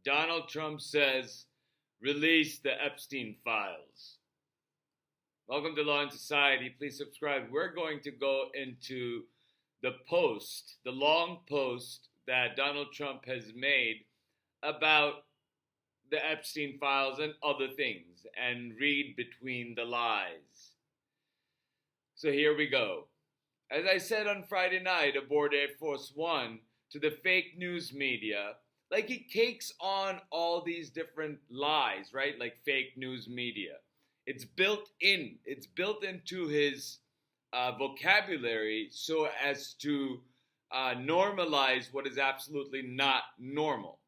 Donald Trump says, release the Epstein files. Welcome to Law and Society. Please subscribe. We're going to go into the post, the long post that Donald Trump has made about the Epstein files and other things, and read between the lies. So here we go. As I said on Friday night aboard Air Force One to the fake news media, like he cakes on all these different lies, right? Like fake news media. It's built into his vocabulary so as to normalize what is absolutely not normal.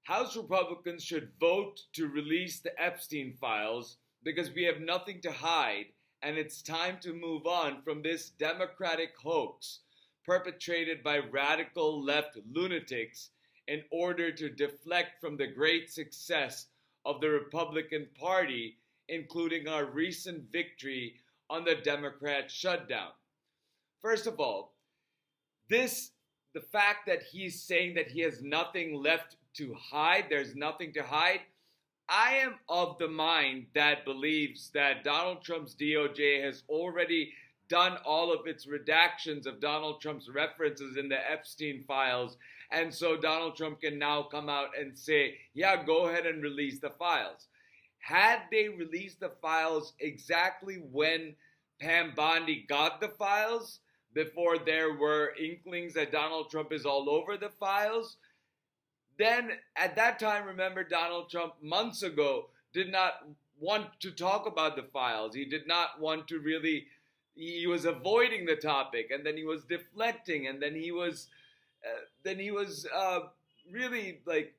House Republicans should vote to release the Epstein files because we have nothing to hide, and it's time to move on from this Democratic hoax perpetrated by radical left lunatics in order to deflect from the great success of the Republican Party, including our recent victory on the Democrat shutdown. First of all, the fact that he's saying that he has nothing left to hide, there's nothing to hide, I am of the mind that believes that Donald Trump's DOJ has already done all of its redactions of Donald Trump's references in the Epstein files, and so Donald Trump can now come out and say, yeah, go ahead and release the files. Had they released the files exactly when Pam Bondi got the files, before there were inklings that Donald Trump is all over the files, then at that time, remember, Donald Trump months ago did not want to talk about the files. He did not want to really, he was avoiding the topic, and then he was deflecting, and then he was really like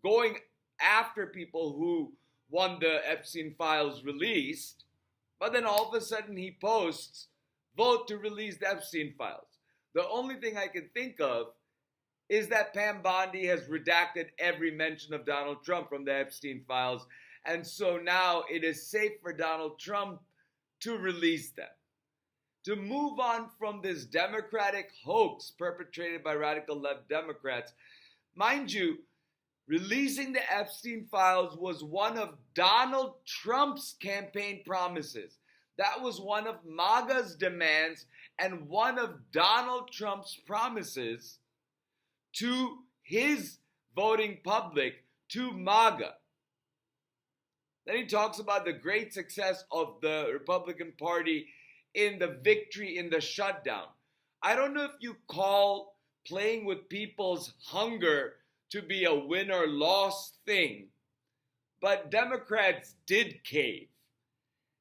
going after people who want the Epstein files released. But then all of a sudden he posts, vote to release the Epstein files. The only thing I can think of is that Pam Bondi has redacted every mention of Donald Trump from the Epstein files. And so now it is safe for Donald Trump to release them. To move on from this Democratic hoax perpetrated by radical left Democrats. Mind you, releasing the Epstein files was one of Donald Trump's campaign promises. That was one of MAGA's demands and one of Donald Trump's promises to his voting public, to MAGA. Then he talks about the great success of the Republican Party in the victory in the shutdown. I don't know if you call playing with people's hunger to be a win or loss thing, but Democrats did cave.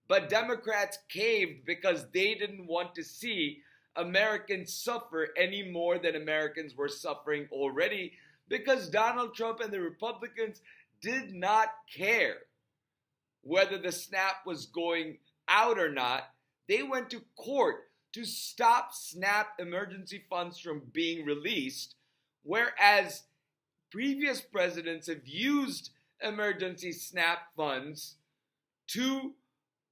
But Democrats caved because they didn't want to see Americans suffer any more than Americans were suffering already, because Donald Trump and the Republicans did not care whether the SNAP was going out or not. They went to court to stop SNAP emergency funds from being released, whereas previous presidents have used emergency SNAP funds to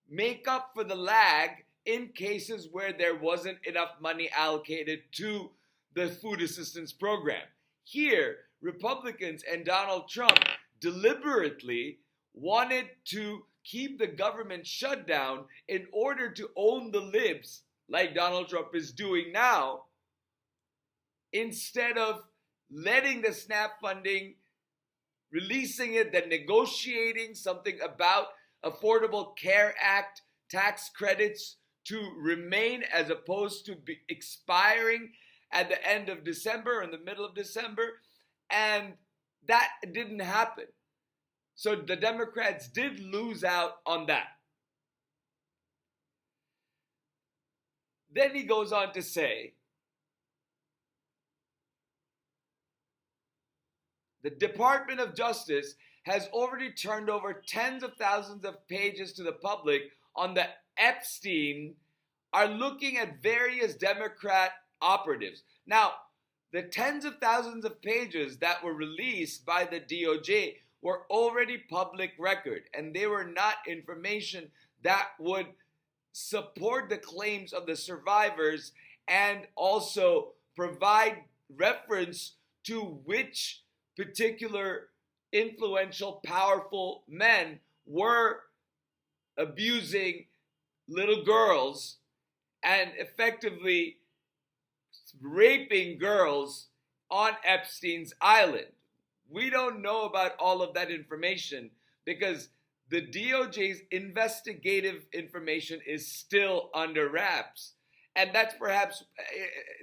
make up for the lag in cases where there wasn't enough money allocated to the food assistance program. Here, Republicans and Donald Trump deliberately wanted to keep the government shut down in order to own the libs, like Donald Trump is doing now, instead of letting the SNAP funding, releasing it, then negotiating something about Affordable Care Act tax credits to remain as opposed to be expiring at the end of December or in the middle of December. And that didn't happen. So the Democrats did lose out on that. Then he goes on to say, the Department of Justice has already turned over tens of thousands of pages to the public on the Epstein, are looking at various Democrat operatives. Now, the tens of thousands of pages that were released by the DOJ were already public record, and they were not information that would support the claims of the survivors and also provide reference to which particular influential, powerful men were abusing little girls and effectively raping girls on Epstein's island. We don't know about all of that information because the DOJ's investigative information is still under wraps. And that's perhaps,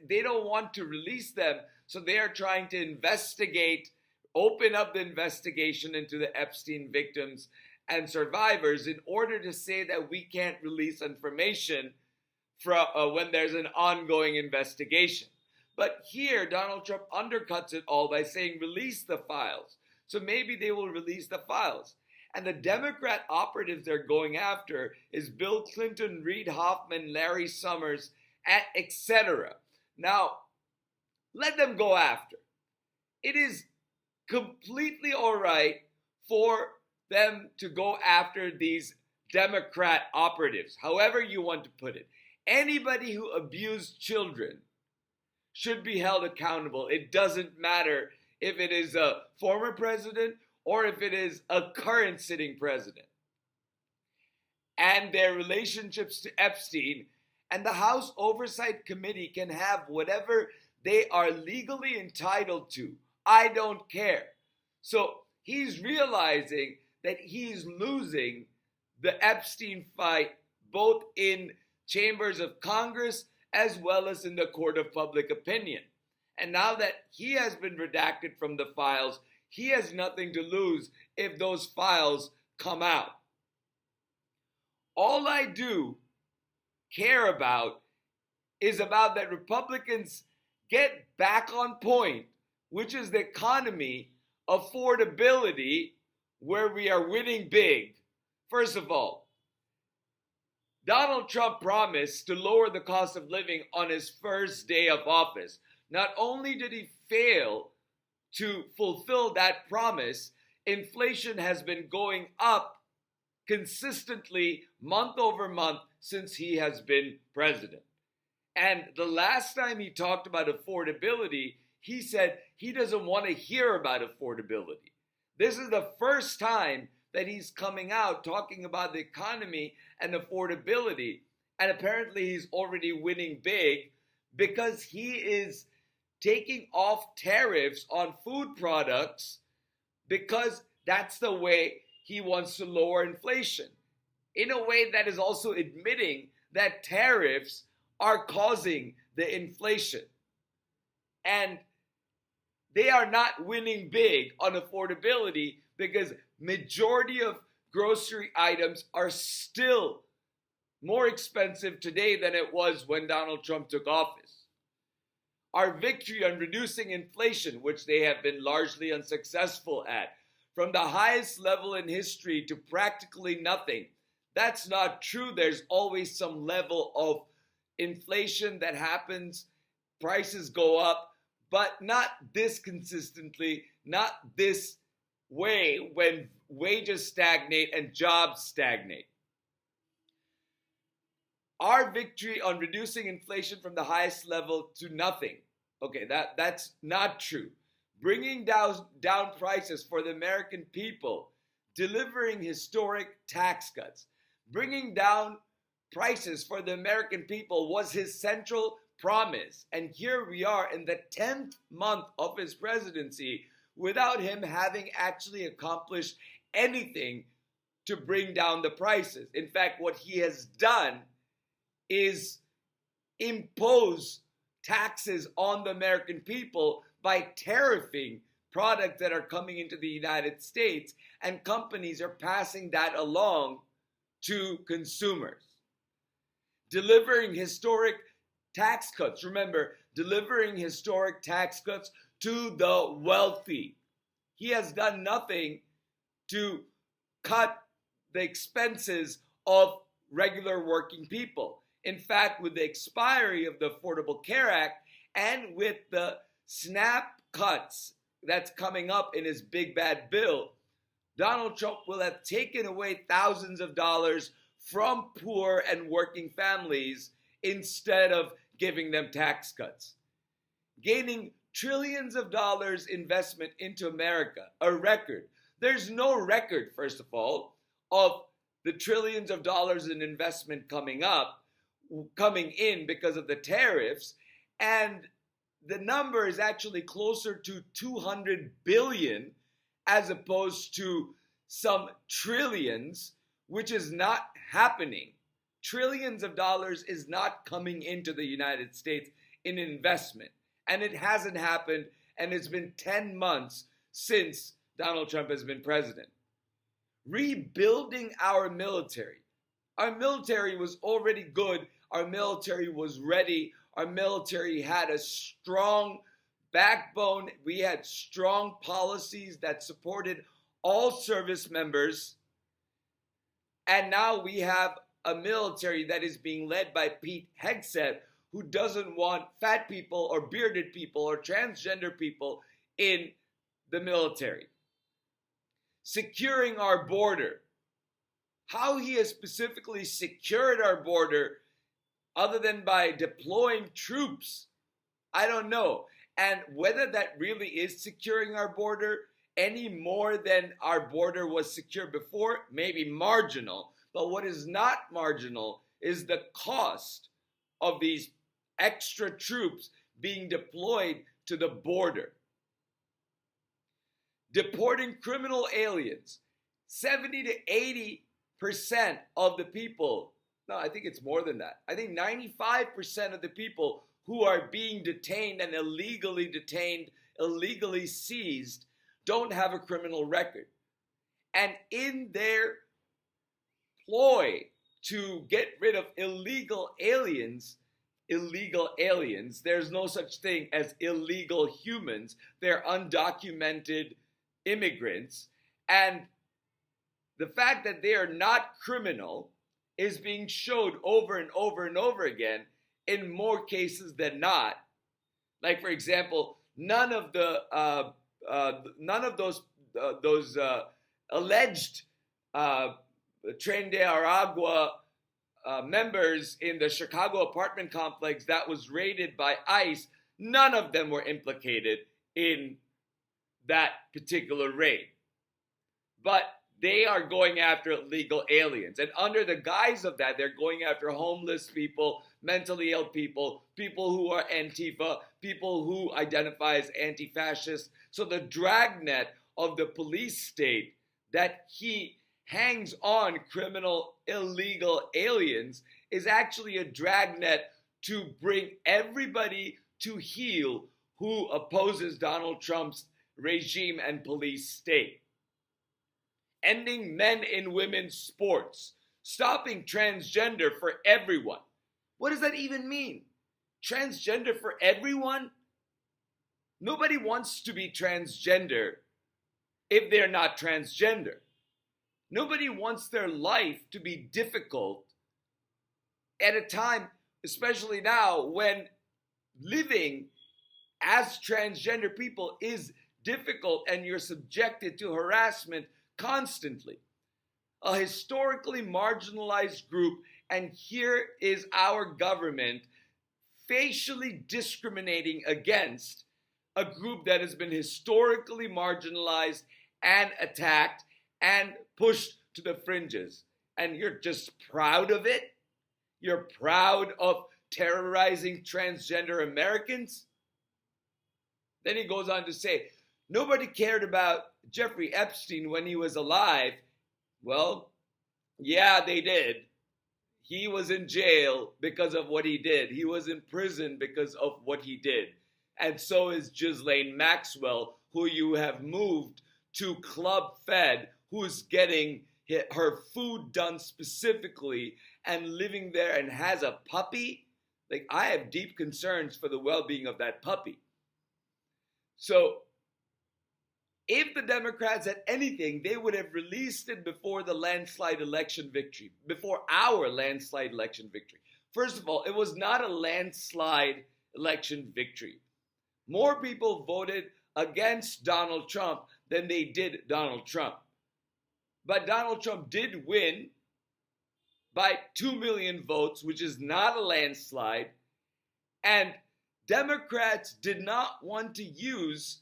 they don't want to release them, so they are trying to investigate, open up the investigation into the Epstein victims and survivors in order to say that we can't release information from when there's an ongoing investigation. But here, Donald Trump undercuts it all by saying release the files. So maybe they will release the files. And the Democrat operatives they're going after is Bill Clinton, Reid Hoffman, Larry Summers, etc. Now, let them go after. It is completely all right for them to go after these Democrat operatives, however you want to put it. Anybody who abused children should be held accountable. It doesn't matter if it is a former president or if it is a current sitting president. And their relationships to Epstein, and the House Oversight Committee can have whatever they are legally entitled to. I don't care. So he's realizing that he's losing the Epstein fight both in chambers of Congress as well as in the court of public opinion. And now that he has been redacted from the files, he has nothing to lose if those files come out. All I do care about is about that Republicans get back on point, which is the economy, affordability, where we are winning big. First of all, Donald Trump promised to lower the cost of living on his first day of office. Not only did he fail to fulfill that promise, inflation has been going up consistently month over month since he has been president. And the last time he talked about affordability, he said he doesn't want to hear about affordability. This is the first time that he's coming out talking about the economy and affordability. And apparently he's already winning big because he is taking off tariffs on food products because that's the way he wants to lower inflation. In a way that is also admitting that tariffs are causing the inflation. And they are not winning big on affordability because majority of grocery items are still more expensive today than it was when Donald Trump took office. Our victory on reducing inflation, which they have been largely unsuccessful at, from the highest level in history to practically nothing, that's not true. There's always some level of inflation that happens. Prices go up, but not this consistently, not this way when wages stagnate and jobs stagnate. Our victory on reducing inflation from the highest level to nothing. Okay, that's not true. Bringing down prices for the American people, delivering historic tax cuts, bringing down prices for the American people was his central promise. And here we are in the 10th month of his presidency without him having actually accomplished anything to bring down the prices. In fact, what he has done is impose taxes on the American people by tariffing products that are coming into the United States, and companies are passing that along to consumers. Delivering historic tax cuts. Remember, delivering historic tax cuts to the wealthy. He has done nothing to cut the expenses of regular working people. In fact, with the expiry of the Affordable Care Act and with the SNAP cuts that's coming up in his big bad bill, Donald Trump will have taken away thousands of dollars from poor and working families instead of giving them tax cuts. Gaining trillions of dollars investment into America, a record. There's no record, first of all, of the trillions of dollars in investment coming in because of the tariffs, and the number is actually closer to 200 billion as opposed to some trillions, which is not happening. Trillions of dollars is not coming into the United States in investment, and it hasn't happened, and it's been 10 months since Donald Trump has been president. Rebuilding our military. Our military was already good. Our military was ready. Our military had a strong backbone. We had strong policies that supported all service members. And now we have a military that is being led by Pete Hegseth, who doesn't want fat people or bearded people or transgender people in the military. Securing our border. How he has specifically secured our border, other than by deploying troops, I don't know. And whether that really is securing our border any more than our border was secure before, maybe marginal. But what is not marginal is the cost of these extra troops being deployed to the border. Deporting criminal aliens. 70 to 80% of the people, no, I think it's more than that. I think 95% of the people who are being detained and illegally seized, don't have a criminal record. And in their ploy to get rid of illegal aliens, there's no such thing as illegal humans. They're undocumented immigrants. And the fact that they are not criminal is being showed over and over and over again in more cases than not. Like, for example, none of those alleged Tren de Aragua members in the Chicago apartment complex that was raided by ICE, none of them were implicated in that particular raid. But they are going after illegal aliens. And under the guise of that, they're going after homeless people, mentally ill people, people who are Antifa, people who identify as anti-fascist. So the dragnet of the police state that he hangs on criminal, illegal aliens is actually a dragnet to bring everybody to heel who opposes Donald Trump's regime and police state. Ending men and women's sports. Stopping transgender for everyone. What does that even mean? Transgender for everyone? Nobody wants to be transgender if they're not transgender. Nobody wants their life to be difficult at a time, especially now, when living as transgender people is difficult and you're subjected to harassment constantly. A historically marginalized group, and here is our government facially discriminating against a group that has been historically marginalized and attacked and pushed to the fringes. And you're just proud of it? You're proud of terrorizing transgender Americans? Then he goes on to say, nobody cared about Jeffrey Epstein when he was alive. Well, yeah, they did. He was in jail because of what he did. He was in prison because of what he did. And so is Ghislaine Maxwell, who you have moved to Club Fed, who's getting her food done specifically and living there and has a puppy. Like, I have deep concerns for the well-being of that puppy. So, if the Democrats had anything, they would have released it before the landslide election victory, before our landslide election victory. First of all, it was not a landslide election victory. More people voted against Donald Trump than they did Donald Trump. But Donald Trump did win by 2 million votes, which is not a landslide. And Democrats did not want to use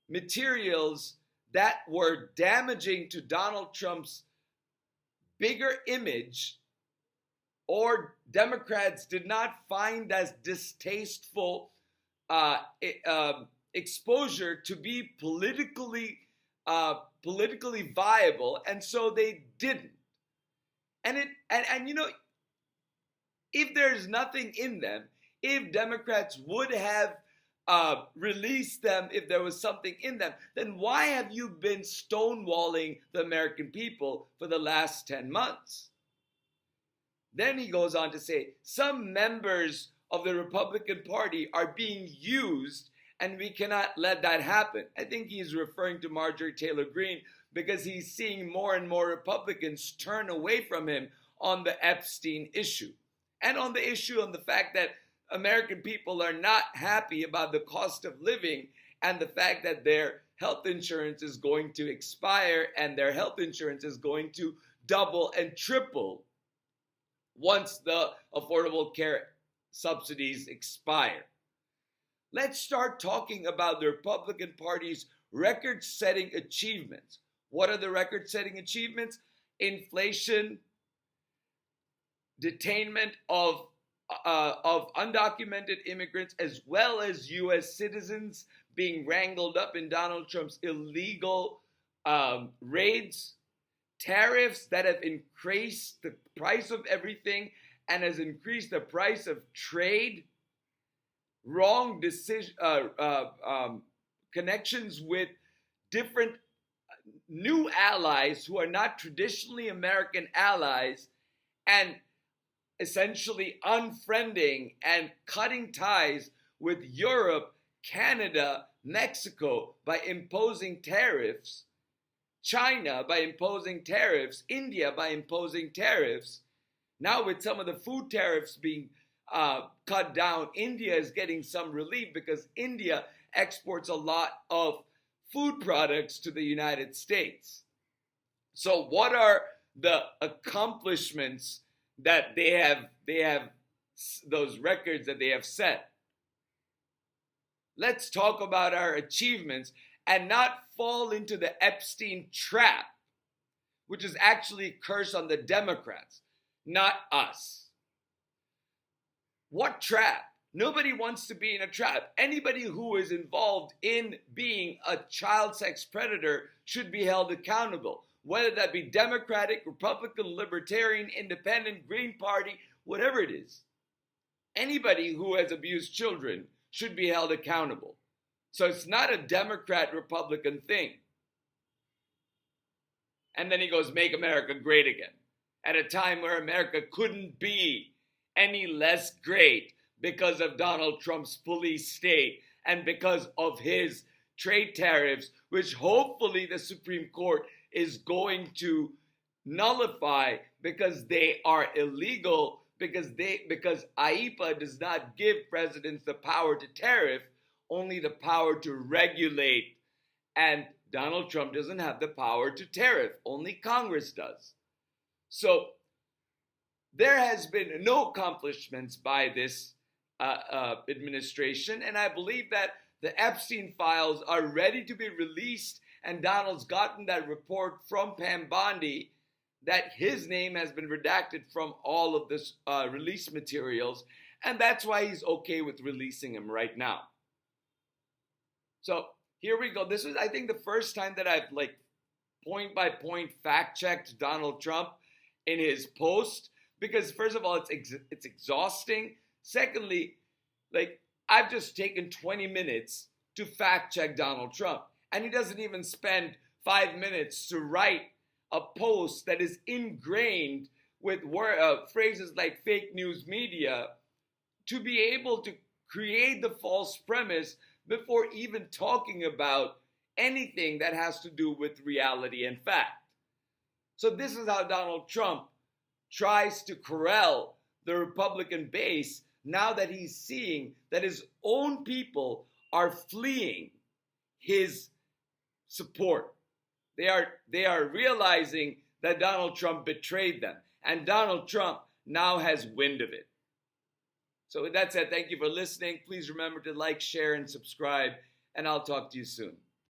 materials that were damaging to Donald Trump's bigger image, or Democrats did not find as distasteful exposure to be politically viable, and so they didn't. And you know, if there's nothing in them, if Democrats would have released them if there was something in them, then why have you been stonewalling the American people for the last 10 months? Then he goes on to say, some members of the Republican Party are being used and we cannot let that happen. I think he's referring to Marjorie Taylor Greene because he's seeing more and more Republicans turn away from him on the Epstein issue and on the issue of the fact that American people are not happy about the cost of living and the fact that their health insurance is going to expire and their health insurance is going to double and triple once the Affordable Care subsidies expire. Let's start talking about the Republican Party's record-setting achievements. What are the record-setting achievements? Inflation, detainment of undocumented immigrants, as well as U.S. citizens being wrangled up in Donald Trump's illegal raids, tariffs that have increased the price of everything and has increased the price of trade, wrong decision, connections with different new allies who are not traditionally American allies, and essentially unfriending and cutting ties with Europe, Canada, Mexico by imposing tariffs, China by imposing tariffs, India by imposing tariffs. Now with some of the food tariffs being cut down, India is getting some relief because India exports a lot of food products to the United States. So what are the accomplishments that they have those records that they have set? Let's talk about our achievements and not fall into the Epstein trap, which is actually a curse on the Democrats, not us. What trap? Nobody wants to be in a trap. Anybody who is involved in being a child sex predator should be held accountable, whether that be Democratic, Republican, Libertarian, Independent, Green Party, whatever it is. Anybody who has abused children should be held accountable. So it's not a Democrat-Republican thing. And then he goes, make America great again, at a time where America couldn't be any less great because of Donald Trump's police state and because of his trade tariffs, which hopefully the Supreme Court is going to nullify because they are illegal, because IEPA does not give presidents the power to tariff, only the power to regulate. And Donald Trump doesn't have the power to tariff, only Congress does. So there has been no accomplishments by this administration, and I believe that the Epstein files are ready to be released, and Donald's gotten that report from Pam Bondi that his name has been redacted from all of this release materials, and that's why he's okay with releasing him right now. So here we go. This is, I think, the first time that I've point by point fact checked Donald Trump in his post, because first of all, it's exhausting. Secondly, I've just taken 20 minutes to fact check Donald Trump, and he doesn't even spend 5 minutes to write a post that is ingrained with phrases like fake news media to be able to create the false premise before even talking about anything that has to do with reality and fact. So this is how Donald Trump tries to corral the Republican base now that he's seeing that his own people are fleeing his support. They are realizing that Donald Trump betrayed them, and Donald Trump now has wind of it. So with that said, thank you for listening. Please remember to like, share, and subscribe, and I'll talk to you soon.